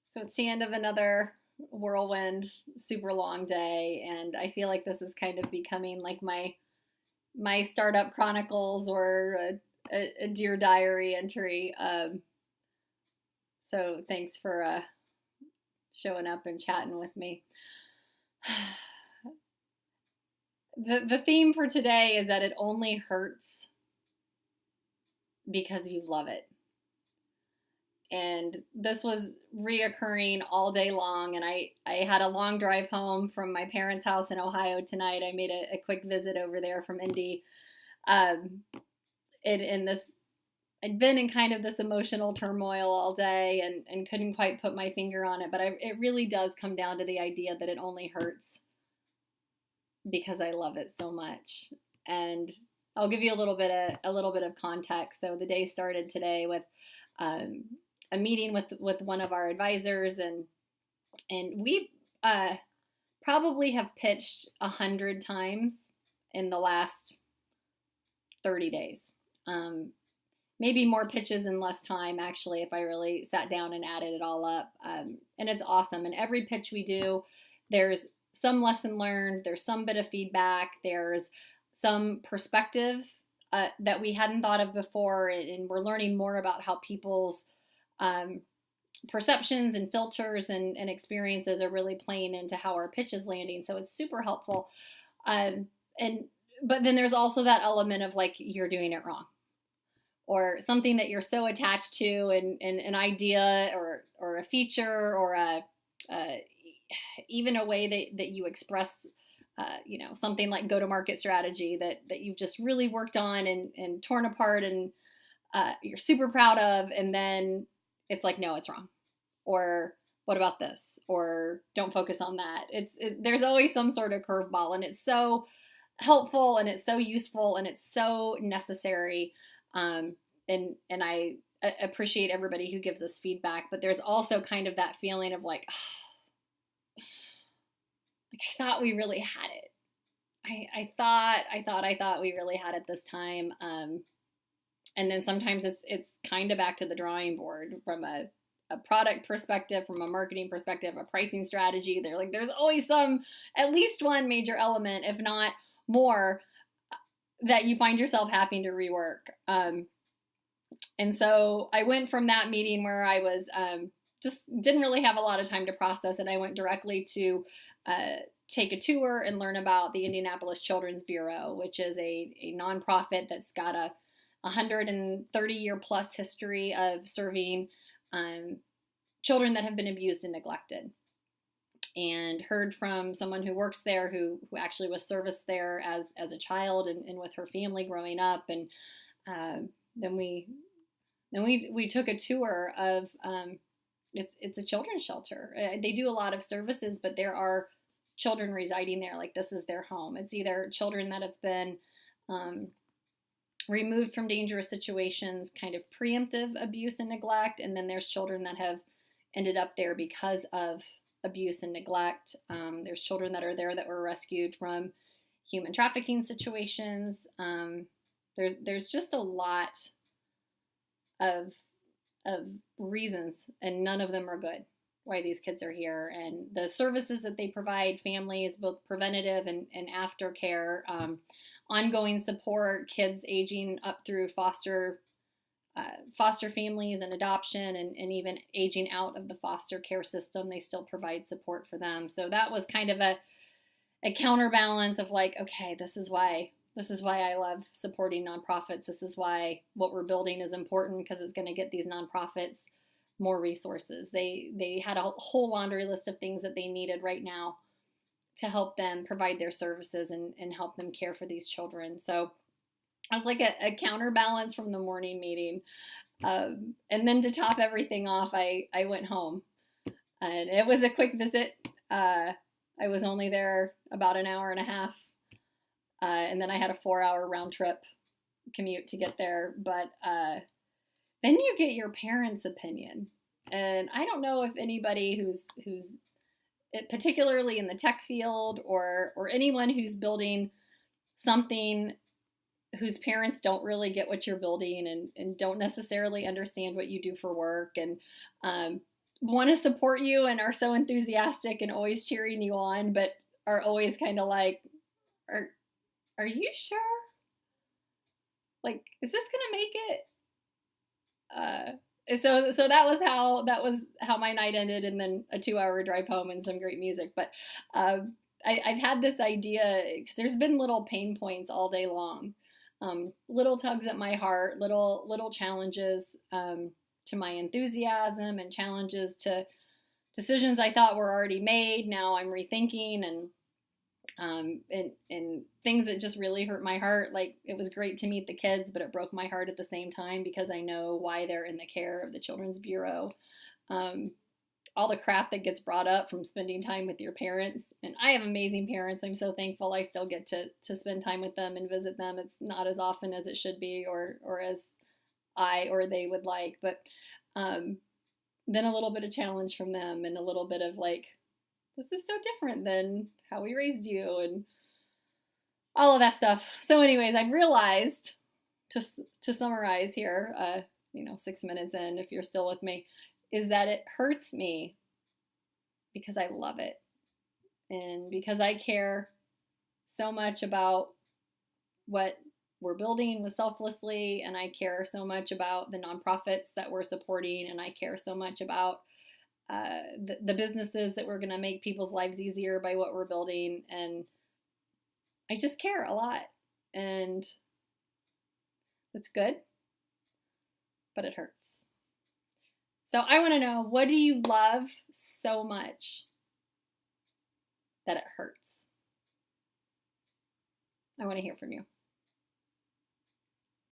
So it's the end of another whirlwind, super long day, and I feel like this is kind of becoming like my startup chronicles or a dear diary entry. So thanks for showing up and chatting with me. The theme for today is that it only hurts because you love it. And this was reoccurring all day long. And I had a long drive home from my parents' house in Ohio tonight. I made a quick visit over there from Indy. Um, in this, I'd been in kind of this emotional turmoil all day and couldn't quite put my finger on it. But it really does come down to the idea that it only hurts because I love it so much. And I'll give you a little bit of context. So the day started today with um, a meeting with one of our advisors, and we probably have pitched 100 times in the last 30 days. Maybe more pitches in less time, actually, if I really sat down and added it all up. And it's awesome. And every pitch we do, there's some lesson learned, there's some bit of feedback, there's some perspective that we hadn't thought of before, and we're learning more about how people's um, perceptions and filters and experiences are really playing into how our pitch is landing. So it's super helpful. And but then there's also that element of like you're doing it wrong, or something that you're so attached to, and an idea or a feature or even a way that you express something like go-to-market strategy that you've just really worked on and torn apart and you're super proud of, and then it's like, no, it's wrong. Or what about this? Or don't focus on that. There's always some sort of curveball, and it's so helpful and it's so useful and it's so necessary. And I appreciate everybody who gives us feedback, but there's also kind of that feeling of like, like I thought we really had it. I thought we really had it this time. And then sometimes it's kind of back to the drawing board from a product perspective, from a marketing perspective, a pricing strategy. There's always at least one major element, if not more, that you find yourself having to rework. And so I went from that meeting where I was just didn't really have a lot of time to process it. I went directly to take a tour and learn about the Indianapolis Children's Bureau, which is a nonprofit that's got a 130-year plus history of serving children that have been abused and neglected. And heard from someone who works there who actually was serviced there as a child and with her family growing up. And then we took a tour of it's a children's shelter. They do a lot of services, but there are children residing there. Like this is their home. It's either children that have been removed from dangerous situations, kind of preemptive abuse and neglect, and then there's children that have ended up there because of abuse and neglect. There's children that are there that were rescued from human trafficking situations. There's just a lot of reasons, and none of them are good, why these kids are here. And the services that they provide families, both preventative and aftercare, ongoing support, kids aging up through foster families and adoption, and even aging out of the foster care system, they still provide support for them. So that was kind of a counterbalance of like, okay, this is why I love supporting nonprofits. This is why what we're building is important, because it's going to get these nonprofits more resources. They had a whole laundry list of things that they needed right now to help them provide their services and help them care for these children. So I was like a counterbalance from the morning meeting. And then to top everything off, I went home. And it was a quick visit. I was only there about an hour and a half. And then I had a 4-hour round trip commute to get there. But then you get your parents' opinion. And I don't know if anybody who's particularly in the tech field or anyone who's building something whose parents don't really get what you're building and don't necessarily understand what you do for work. And want to support you and are so enthusiastic and always cheering you on, but are always kind of like, are, are you sure? Like, is this going to make it? So that was how my night ended, and then a 2 hour drive home and some great music. But I've had this idea because there's been little pain points all day long, little tugs at my heart, little challenges to my enthusiasm, and challenges to decisions I thought were already made. Now I'm rethinking, and things that just really hurt my heart. Like, it was great to meet the kids, but it broke my heart at the same time because I know why they're in the care of the Children's Bureau. Um, all the crap that gets brought up from spending time with your parents. And I have amazing parents. I'm so thankful I still get to spend time with them and visit them. It's not as often as it should be, or as I or they would like, but then a little bit of challenge from them, and a little bit of like, this is so different than how we raised you, and all of that stuff. So anyways, I've realized, to summarize here, 6 minutes in, if you're still with me, is that it hurts me because I love it, and because I care so much about what we're building with Selflessly, and I care so much about the nonprofits that we're supporting, and I care so much about the businesses that we're going to make people's lives easier by what we're building. And I just care a lot, and it's good, but it hurts. So I want to know, what do you love so much that it hurts? I want to hear from you.